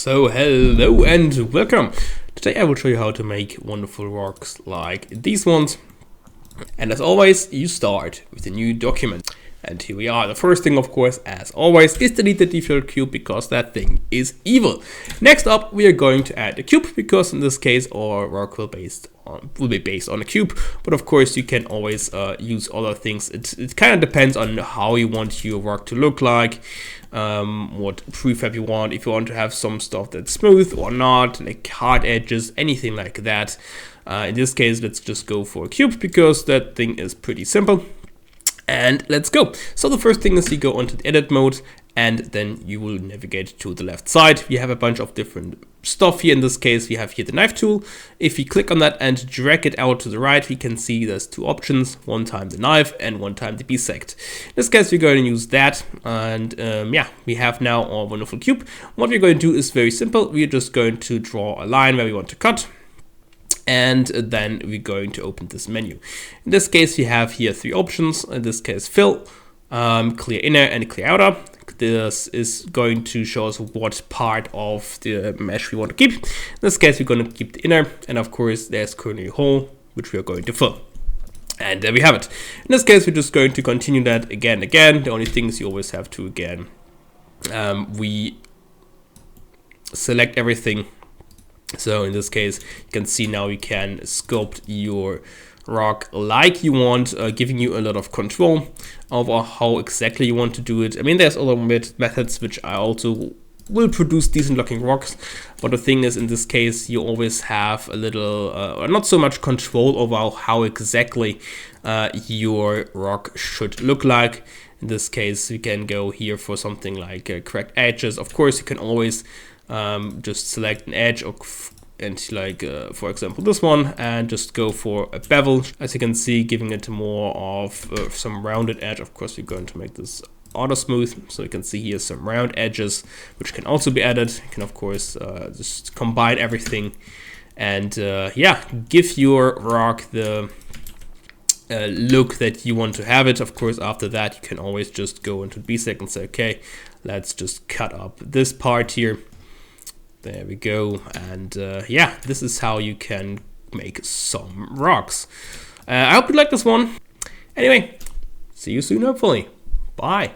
So hello and welcome. Today I will show you how to make wonderful rocks like these ones. And as always, you start with a new document. And here we are. The first thing, of course, as always, is delete the default cube because that thing is evil. Next up, we are going to add a cube because in this case our rock will be based on a cube. But of course, you can always use other things. It kind of depends on how you want your rock to look like, what prefab you want. If you want to have some stuff that's smooth or not, like hard edges, anything like that. In this case, let's just go for a cube because that thing is pretty simple. And let's go. So the first thing is you go onto the edit mode and then you will navigate to the left side. We have a bunch of different stuff here. In this case, we have here the knife tool. If you click on that and drag it out to the right, we can see there's two options, one time the knife and one time the bisect. In this case, we're going to use that. And yeah, we have now our wonderful cube. What we're going to do is very simple. We're just going to draw a line where we want to cut. And then we're going to open this menu. In this case, we have here three options. In this case, fill, clear inner and clear outer. This is going to show us what part of the mesh we want to keep. In this case, we're going to keep the inner. And of course, there's currently a hole, which we are going to fill. And there we have it. In this case, we're just going to continue that again and again. The only thing is you always have to, again, we select everything. So in this case, you can see now you can sculpt your rock like you want, giving you a lot of control over how exactly you want to do it. I mean, there's other methods which I also will produce decent looking rocks, but the thing is, in this case, you always have a little, not so much control over how exactly your rock should look like. In this case, you can go here for something like cracked edges. Of course, you can always just select an edge and like for example this one, and just go for a bevel, as you can see, giving it more of some rounded edge. Of course, we're going to make this auto smooth, so you can see here some round edges which can also be added. You can of course just combine everything and yeah, give your rock the look that you want to have it. Of course, after that you can always just go into bisect and say, okay, let's just cut up this part here. There we go. And yeah, this is how you can make some rocks. I hope you like this one. Anyway, see you soon, hopefully. Bye.